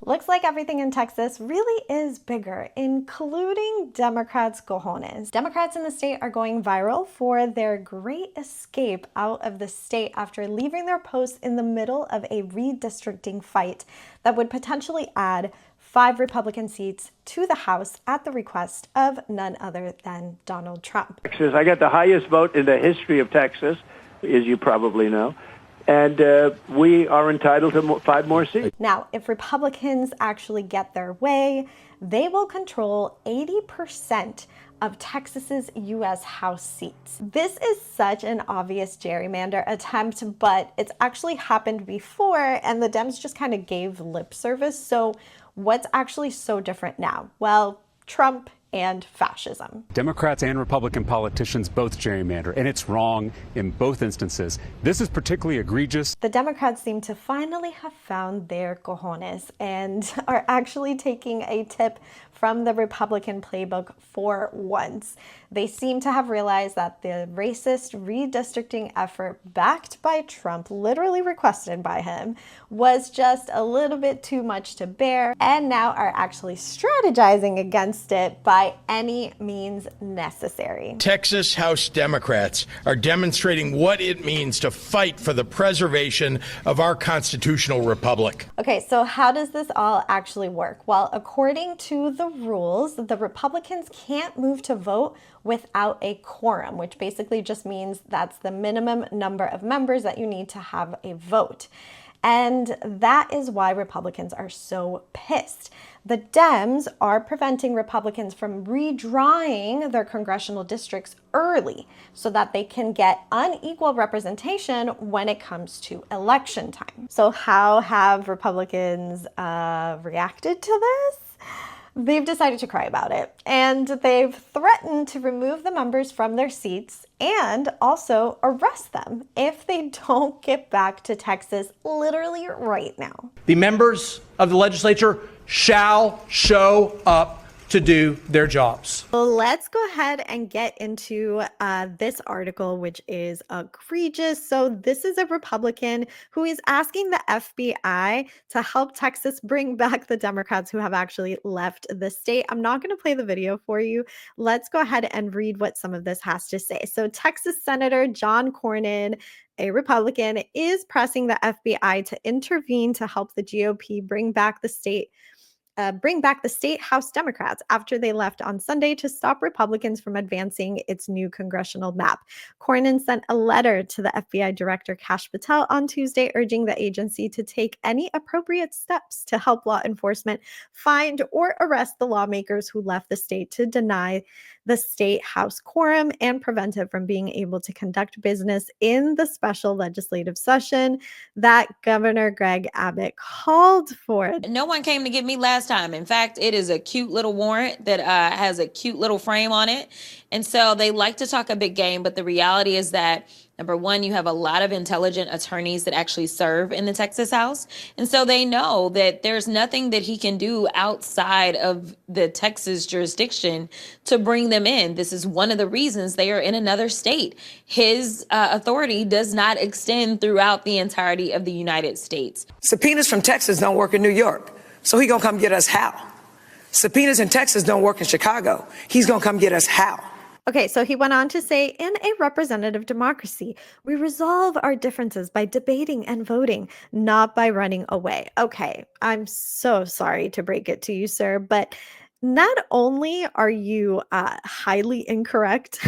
Looks like everything in Texas really is bigger, including Democrats' cojones. Democrats in the state are going viral for their great escape out of the state after leaving their posts in the middle of a redistricting fight that would potentially add 5 Republican seats to the House at the request of none other than Donald Trump. Texas, I got the highest vote in the history of Texas, as you probably know. And we are entitled to 5 more seats. Now, if Republicans actually get their way, they will control 80% of Texas's U.S. House seats. This is such an obvious gerrymander attempt, but it's actually happened before, and the Dems just kind of gave lip service. So what's actually so different now? Well, Trump and fascism. Democrats and Republican politicians both gerrymander, and it's wrong in both instances. This is particularly egregious. The Democrats seem to finally have found their cojones and are actually taking a tip from the Republican playbook for once. They seem to have realized that the racist redistricting effort backed by Trump, literally requested by him, was just a little bit too much to bear, and now are actually strategizing against it by any means necessary. Texas House Democrats are demonstrating what it means to fight for the preservation of our constitutional republic. Okay, so how does this all actually work? Well, according to the rules, the Republicans can't move to vote without a quorum, which basically just means that's the minimum number of members that you need to have a vote. And that is why Republicans are so pissed. The Dems are preventing Republicans from redrawing their congressional districts early so that they can get unequal representation when it comes to election time. So how have Republicans reacted to this? They've decided to cry about it, and they've threatened to remove the members from their seats and also arrest them if they don't get back to Texas literally right now. The members of the legislature shall show up to do their jobs. Well, let's go ahead and get into this article, which is egregious. So this is a Republican who is asking the FBI to help Texas bring back the Democrats who have actually left the state. I'm not going to play the video for you. Let's go ahead and read what some of this has to say. So Texas Senator John Cornyn, a Republican, is pressing the FBI to intervene to help the GOP bring back the state House Democrats after they left on Sunday to stop Republicans from advancing its new congressional map. Cornyn sent a letter to the FBI Director Kash Patel on Tuesday urging the agency to take any appropriate steps to help law enforcement find or arrest the lawmakers who left the state to deny the state House quorum and prevent it from being able to conduct business in the special legislative session that Governor Greg Abbott called for. No one came to get me last time. In fact, it is a cute little warrant that has a cute little frame on it. And so they like to talk a big game, but the reality is that, number one, you have a lot of intelligent attorneys that actually serve in the Texas House. And so they know that there's nothing that he can do outside of the Texas jurisdiction to bring them in. This is one of the reasons they are in another state. His authority does not extend throughout the entirety of the United States. Subpoenas from Texas don't work in New York. So he gonna come get us how? Subpoenas in Texas don't work in Chicago. He's gonna come get us how? Okay, so he went on to say, in a representative democracy, we resolve our differences by debating and voting, not by running away. Okay, I'm so sorry to break it to you, sir, but not only are you highly incorrect,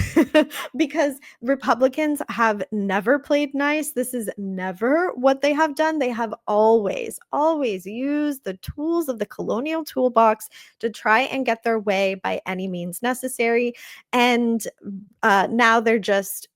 because Republicans have never played nice. This is never what they have done. They have always used the tools of the colonial toolbox to try and get their way by any means necessary. And now they're just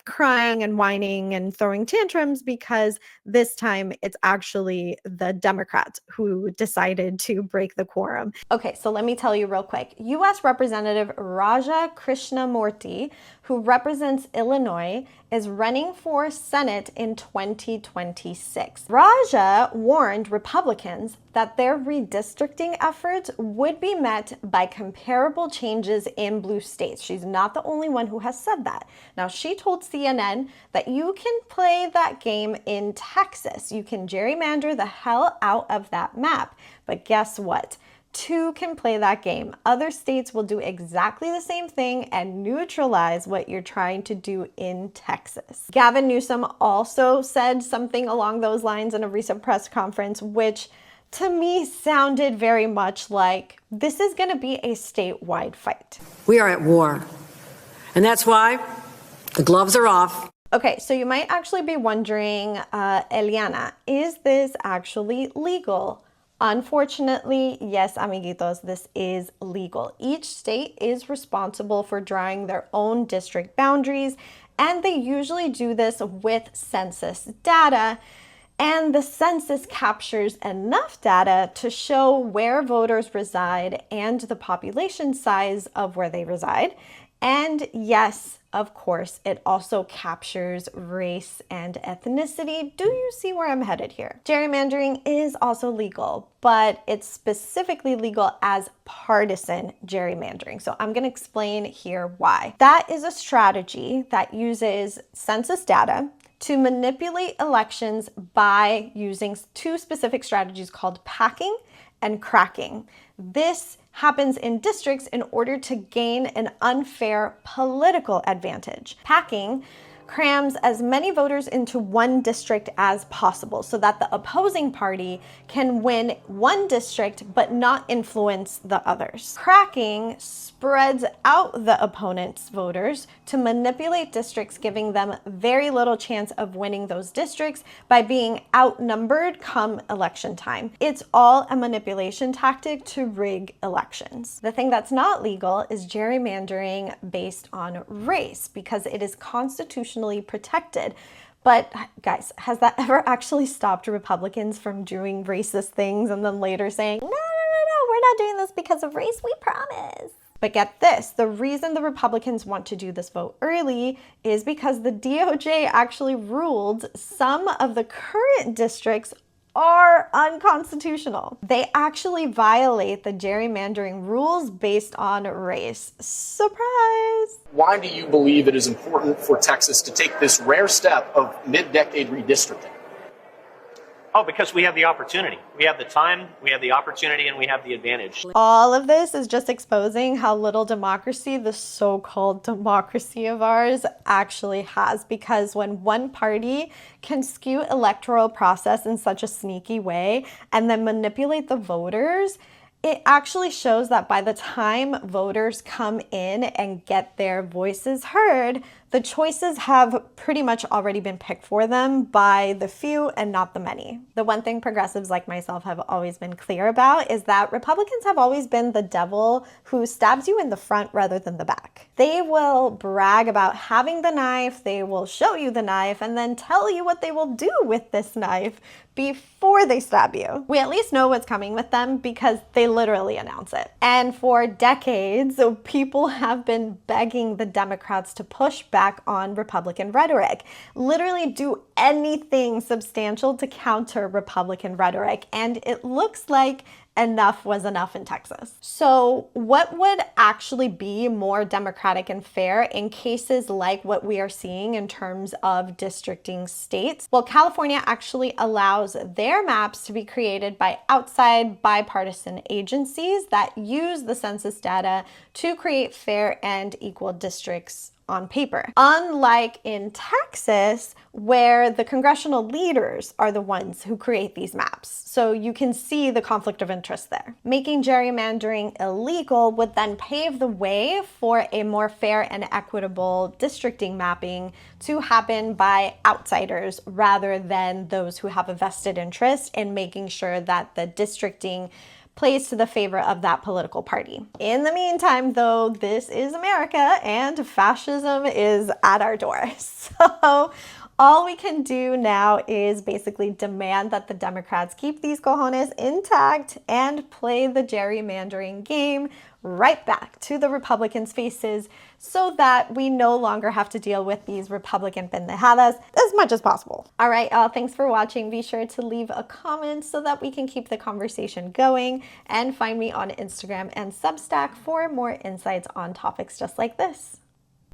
crying and whining and throwing tantrums because this time it's actually the Democrats who decided to break the quorum. Okay, so let me tell you real quick. U.S. Representative Raja Krishnamurti, who represents Illinois, is running for Senate in 2026. Raja warned Republicans that their redistricting efforts would be met by comparable changes in blue states. She's not the only one who has said that. Now, she told CNN that you can play that game in Texas. You can gerrymander the hell out of that map. But guess what? Two can play that game. Other states will do exactly the same thing and neutralize what you're trying to do in Texas. Gavin Newsom also said something along those lines in a recent press conference, which to me sounded very much like this is going to be a statewide fight. We are at war. And that's why the gloves are off. Okay, so you might actually be wondering, Eliana, is this actually legal? Unfortunately, yes, amiguitos, this is legal. Each state is responsible for drawing their own district boundaries, and they usually do this with census data. And the census captures enough data to show where voters reside and the population size of where they reside. And yes, of course, it also captures race and ethnicity. Do you see where I'm headed here? Gerrymandering is also legal, but it's specifically legal as partisan gerrymandering. So I'm going to explain here why. That is a strategy that uses census data to manipulate elections by using two specific strategies called packing and cracking. This happens in districts in order to gain an unfair political advantage. Packing crams as many voters into one district as possible so that the opposing party can win one district but not influence the others. Cracking spreads out the opponent's voters to manipulate districts, giving them very little chance of winning those districts by being outnumbered come election time. It's all a manipulation tactic to rig elections. The thing that's not legal is gerrymandering based on race, because it is constitutionally protected. But guys, has that ever actually stopped Republicans from doing racist things and then later saying, no, we're not doing this because of race, we promise? But get this, the reason the Republicans want to do this vote early is because the DOJ actually ruled some of the current districts are unconstitutional. They actually violate the gerrymandering rules based on race. Surprise! Why do you believe it is important for Texas to take this rare step of mid-decade redistricting? Oh, because we have the opportunity. We have the time, we have the opportunity, and we have the advantage. All of this is just exposing how little democracy the so-called democracy of ours actually has, because when one party can skew electoral process in such a sneaky way and then manipulate the voters, it actually shows that by the time voters come in and get their voices heard, the choices have pretty much already been picked for them by the few and not the many. The one thing progressives like myself have always been clear about is that Republicans have always been the devil who stabs you in the front rather than the back. They will brag about having the knife, they will show you the knife, and then tell you what they will do with this knife before they stab you. We at least know what's coming with them because they literally announce it. And for decades, people have been begging the Democrats to push back on Republican rhetoric, literally do anything substantial to counter Republican rhetoric. And it looks like enough was enough in Texas. So what would actually be more democratic and fair in cases like what we are seeing in terms of districting states? Well, California actually allows their maps to be created by outside bipartisan agencies that use the census data to create fair and equal districts on paper. Unlike in Texas, where the congressional leaders are the ones who create these maps. So you can see the conflict of interest there. Making gerrymandering illegal would then pave the way for a more fair and equitable districting mapping to happen by outsiders rather than those who have a vested interest in making sure that the districting plays to the favor of that political party. In the meantime, though, this is America and fascism is at our door. So all we can do now is basically demand that the Democrats keep these cojones intact and play the gerrymandering game right back to the Republicans' faces so that we no longer have to deal with these Republican pendejadas as much as possible. All right, y'all, thanks for watching. Be sure to leave a comment so that we can keep the conversation going, and find me on Instagram and Substack for more insights on topics just like this.